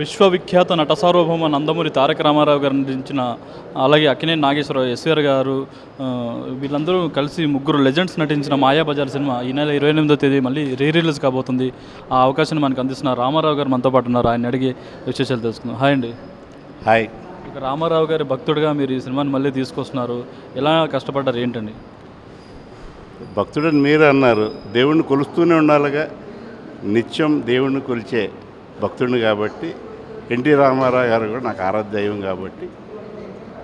విశ్వవిఖ్యాత నట సార్వభౌమ నందమూరి తారక రామారావు గారు నటించిన, అలాగే అక్కినేని నాగేశ్వరరావు, ఎస్వీఆర్ గారు, వీళ్ళందరూ కలిసి ముగ్గురు లెజెండ్స్ నటించిన మాయాబజార్ సినిమా ఈ నెల 28వ తేదీ మళ్ళీ రిలీజ్ కాబోతుంది. ఆ అవకాశాన్ని మనకు అందిస్తున్న రామారావు గారు మనతో పాటు ఉన్నారు. ఆయన అడిగి విశేషాలు తెలుసుకుందాం. హాయ్ అండి. హాయ్. ఇక రామారావు గారి భక్తుడిగా మీరు ఈ సినిమాని మళ్ళీ తీసుకొస్తున్నారు. ఎలా కష్టపడ్డారు ఏంటండి? భక్తుడని మీరు అన్నారు, దేవుణ్ణి కొలుస్తూనే ఉండాలిగా. నిత్యం దేవుణ్ణి కొలిచే భక్తుడిని కాబట్టి, ఎన్టీ రామారావు గారు కూడా నాకు ఆరాధ్య దైవం కాబట్టి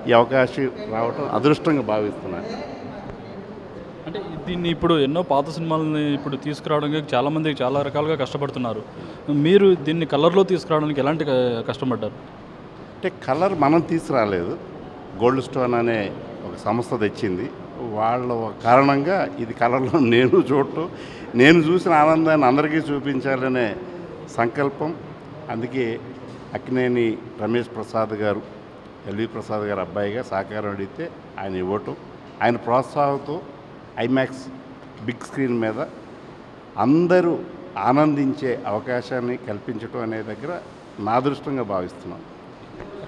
ఈ అవకాశం రావటం అదృష్టంగా భావిస్తున్నాను. అంటే దీన్ని ఇప్పుడు ఎన్నో పాత సినిమాలని ఇప్పుడు తీసుకురావడానికి చాలామంది చాలా రకాలుగా కష్టపడుతున్నారు. మీరు దీన్ని కలర్లో తీసుకురావడానికి ఎలాంటి కష్టపడ్డారు? అంటే కలర్ మనం తీసుకురాలేదు, గోల్డ్ స్టోన్ అనే ఒక సంస్థ తెచ్చింది. వాళ్ళ కారణంగా ఇది కలర్లో నేను చూడటం, నేను చూసిన ఆనందాన్ని అందరికీ చూపించాలనే సంకల్పం. అందుకే అక్కినేని రమేష్ ప్రసాద్ గారు, ఎల్వి ప్రసాద్ గారు అబ్బాయిగా సహకారం అడిగితే ఆయన ఇవ్వటం, ఆయన ప్రోత్సాహంతో ఐమాక్స్ బిగ్ స్క్రీన్ మీద అందరూ ఆనందించే అవకాశాన్ని కల్పించడం అనే దగ్గర నా అదృష్టంగా భావిస్తున్నాను.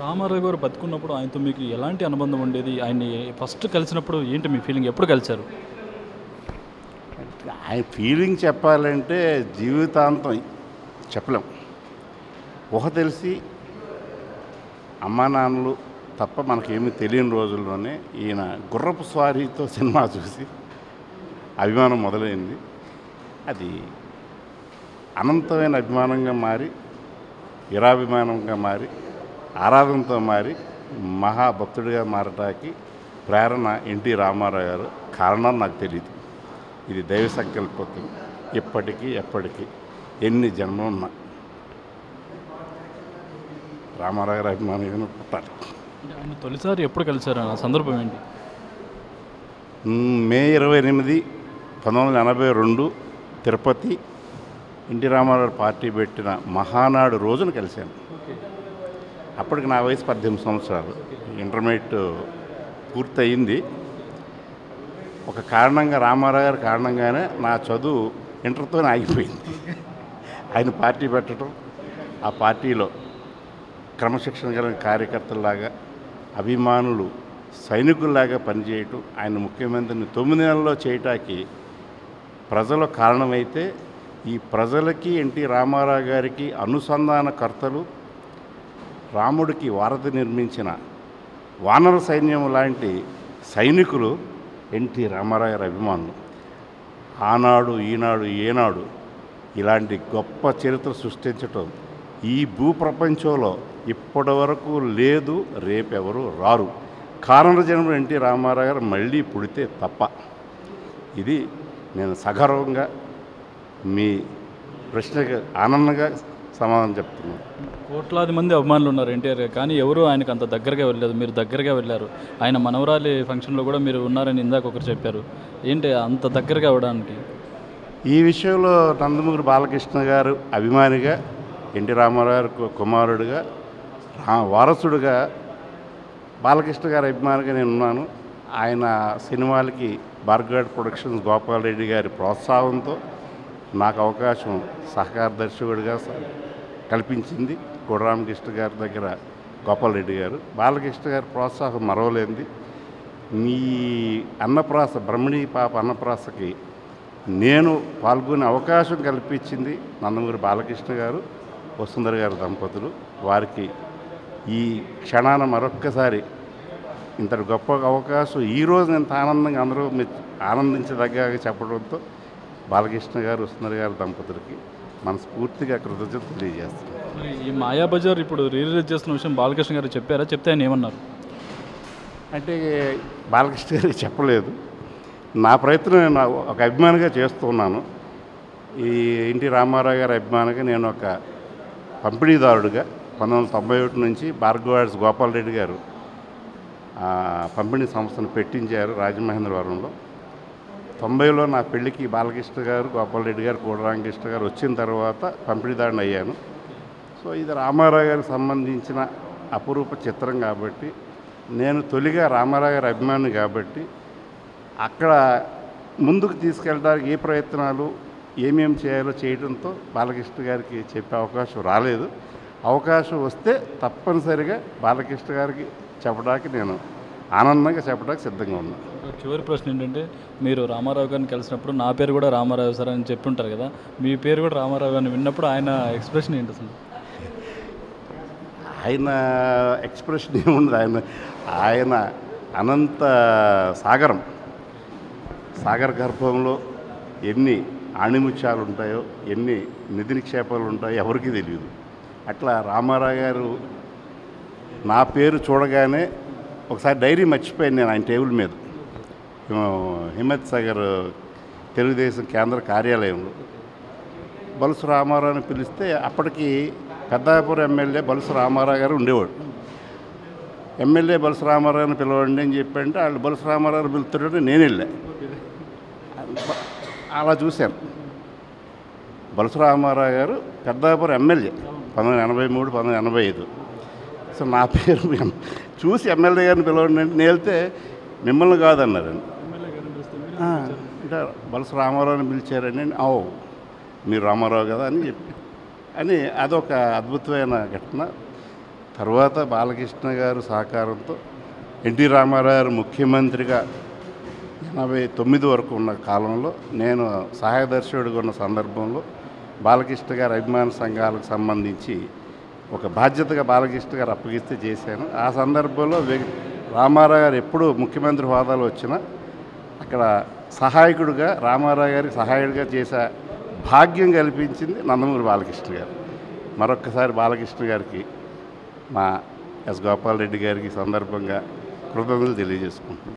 రామారావు గారు బతుకున్నప్పుడు ఆయనతో మీకు ఎలాంటి అనుబంధం ఉండేది? ఆయన్ని ఫస్ట్ కలిసినప్పుడు ఏంటి మీ ఫీలింగ్? ఎప్పుడు కలిశారు? ఆయన ఫీలింగ్ చెప్పాలంటే జీవితాంతం చెప్పలేం. ఊహ తెలిసి అమ్మా నాన్నలు తప్ప మనకేమీ తెలియని రోజుల్లోనే ఈయన గుర్రపు స్వారీతో సినిమా చూసి అభిమానం మొదలైంది. అది అనంతమైన అభిమానంగా మారి, వీరాభిమానంగా మారి, ఆరాధనతో మారి, మహాభక్తుడిగా మారటానికి ప్రేరణ ఎన్టీ రామారావు గారు. కారణం నాకు తెలియదు, ఇది దైవ సంకల్పం. ఇప్పటికీ ఎప్పటికీ ఎన్ని జన్మలున్నా రామారావు గారి అభిమానంగా పుట్టాలి. ఆయన తొలిసారి ఎప్పుడు కలిశారు? ఆ సందర్భం ఏంటి? మే 28, 1982 తిరుపతి ఎన్టీ రామారావు పార్టీ పెట్టిన మహానాడు రోజున కలిశాను. అప్పటికి నా వయసు 18 సంవత్సరాలు, ఇంటర్మీడియట్ పూర్తయింది. ఒక కారణంగా, రామారావు గారి కారణంగానే నా చదువు ఇంటర్తోనే ఆగిపోయింది. ఆయన పార్టీ పెట్టడం, ఆ పార్టీలో క్రమశిక్షణ గల కార్యకర్తల్లాగా, అభిమానులు సైనికుల్లాగా పనిచేయటం, ఆయన ముఖ్యమంత్రిని 9 నెలల్లో చేయటానికి ప్రజలు కారణమైతే, ఈ ప్రజలకి ఎన్టీ రామారావు గారికి అనుసంధానకర్తలు, రాముడికి వారధి నిర్మించిన వానర సైన్యం లాంటి సైనికులు ఎన్టీ రామారావు గారి అభిమానులు. ఆనాడు, ఈనాడు, ఏనాడు ఇలాంటి గొప్ప చరిత్ర సృష్టించటం ఈ భూప్రపంచంలో ఇప్పటి వరకు లేదు, రేపెవరు రారు. కారణ జన్మ ఎన్టీ రామారావు గారు మళ్ళీ పుడితే తప్ప. ఇది నేను సగర్వంగా మీ ప్రశ్నకు ఆనందంగా సమాధానం చెప్తున్నాను. కోట్లాది మంది అభిమానులు ఉన్నారు ఎన్టీఆర్, కానీ ఎవరు ఆయనకు అంత దగ్గరగా వెళ్ళలేదు. మీరు దగ్గరగా వెళ్ళారు. ఆయన మనవరాలి ఫంక్షన్లో కూడా మీరు ఉన్నారని ఇందాక ఒకరు చెప్పారు. ఏంటి అంత దగ్గరగా అవ్వడానికి? ఈ విషయంలో నందమూరి బాలకృష్ణ గారు అభిమానిగా, ఎన్టీ రామారావు గారు కుమారుడిగా, వారసుడిగా బాలకృష్ణ గారి అభిమానిగా నేను ఉన్నాను. ఆయన సినిమాలకి భార్గవ్ ప్రొడక్షన్స్ గోపాల్ రెడ్డి గారి ప్రోత్సాహంతో నాకు అవకాశం సహకార దర్శకుడిగా కల్పించింది. కోడరామకృష్ణ గారి దగ్గర గోపాల్ రెడ్డి గారు, బాలకృష్ణ గారి ప్రోత్సాహం మరవలేంది. మీ అన్నప్రాస, బ్రహ్మణి పాప అన్నప్రాసకి నేను పాల్గొనే అవకాశం కల్పించింది నందమూరి బాలకృష్ణ గారు, వసుంధర గారి దంపతులు. వారికి ఈ క్షణాన మరొక్కసారి ఇంతటి గొప్ప అవకాశం ఈరోజు ఎంత ఆనందంగా అందరూ ఆనందించదగ్గ చెప్పడంతో బాలకృష్ణ గారు, వసుంధర గారి దంపతులకి మనస్ఫూర్తిగా కృతజ్ఞత తెలియజేస్తున్నాను. ఈ మాయాబజార్ ఇప్పుడు రిలీజ్ చేస్తున్న విషయం బాలకృష్ణ గారు చెప్పారా? చెప్తే ఆయన ఏమన్నారు? అంటే బాలకృష్ణ గారికి చెప్పలేదు. నా ప్రయత్నం నేను ఒక అభిమానిగా చేస్తున్నాను. ఈ ఎన్టీ రామారావు గారి అభిమానిగా నేను ఒక పంపిణీదారుడిగా 1991 నుంచి భార్గవ్ గోపాల్ రెడ్డి గారు పంపిణీ సంస్థను పెట్టించారు రాజమహేంద్రవరంలో. 90లో నా పెళ్ళికి బాలకృష్ణ గారు, గోపాల్ రెడ్డి గారు, కోడరామకృష్ణ గారు వచ్చిన తర్వాత పంపిణీదారుని అయ్యాను. సో ఇది రామారావు గారికి సంబంధించిన అపురూప చిత్రం కాబట్టి, నేను తొలిగా రామారావు గారి అభిమాని కాబట్టి, అక్కడ ముందుకు తీసుకెళ్ళడానికి ఏ ప్రయత్నాలు ఏమేమి చేయాలో చేయడంతో బాలకృష్ణ గారికి చెప్పే అవకాశం రాలేదు. అవకాశం వస్తే తప్పనిసరిగా బాలకృష్ణ గారికి చెప్పడానికి నేను ఆనందంగా చెప్పడానికి సిద్ధంగా ఉన్నాను. చివరి ప్రశ్న ఏంటంటే, మీరు రామారావు గారిని కలిసినప్పుడు నా పేరు కూడా రామారావు సార్ అని చెప్పుంటారు కదా, మీ పేరు కూడా రామారావు అని విన్నప్పుడు ఆయన ఎక్స్ప్రెషన్ ఏంటి అసలు? ఆయన ఎక్స్ప్రెషన్ ఏముండదు. ఆయన అనంత సాగర గర్భంలో ఎన్ని ఆణిముత్యాలు ఉంటాయో, ఎన్ని నిధి నిక్షేపాలు ఉంటాయో ఎవరికీ తెలియదు. అట్లా రామారావు గారు నా పేరు చూడగానే ఒకసారి డైరీ మర్చిపోయాను నేను ఆయన టేబుల్ మీద, హిమ్మత్ సాగర్ తెలుగుదేశం కేంద్ర కార్యాలయంలో. బలుసు రామారావుని పిలిస్తే అప్పటికి పెద్దాపురం ఎమ్మెల్యే బలుసు రామారావు గారు ఉండేవాడు. ఎమ్మెల్యే బలుసు రామారావుని పిలవండి అని చెప్పంటే వాళ్ళు బలుసు రామారావు పిలుతుంటే నేను వెళ్ళా. అలా చూశాను. బలుసు రామారావు గారు పెద్దాపురం ఎమ్మెల్యే 1983, 1985. సో నా పేరు చూసి ఎమ్మెల్యే గారిని పిలవండి అంటే నేను వెళ్తే మిమ్మల్ని కాదన్నారండి. అంటే బలుసు రామారావుని పిలిచారని, మీరు రామారావు కదా అని చెప్పి అని అదొక అద్భుతమైన ఘటన. తర్వాత బాలకృష్ణ గారు సహకారంతో ఎన్టీ రామారావు గారు ముఖ్యమంత్రిగా 89 వరకు ఉన్న కాలంలో నేను సహాయ దర్శకుడిగా ఉన్న సందర్భంలో బాలకృష్ణ గారి అభిమాన సంఘాలకు సంబంధించి ఒక బాధ్యతగా బాలకృష్ణ గారు అప్పగిస్తే చేశాను. ఆ సందర్భంలో రామారావు గారు ఎప్పుడు ముఖ్యమంత్రి హోదాలో వచ్చినా అక్కడ సహాయకుడిగా రామారావు గారికి సహాయుడిగా చేసే భాగ్యం కల్పించింది నందమూరి బాలకృష్ణ గారు. మరొక్కసారి బాలకృష్ణ గారికి, మా ఎస్ గోపాల్ రెడ్డి గారికి సందర్భంగా కృతజ్ఞతలు తెలియజేసుకుంటున్నాను.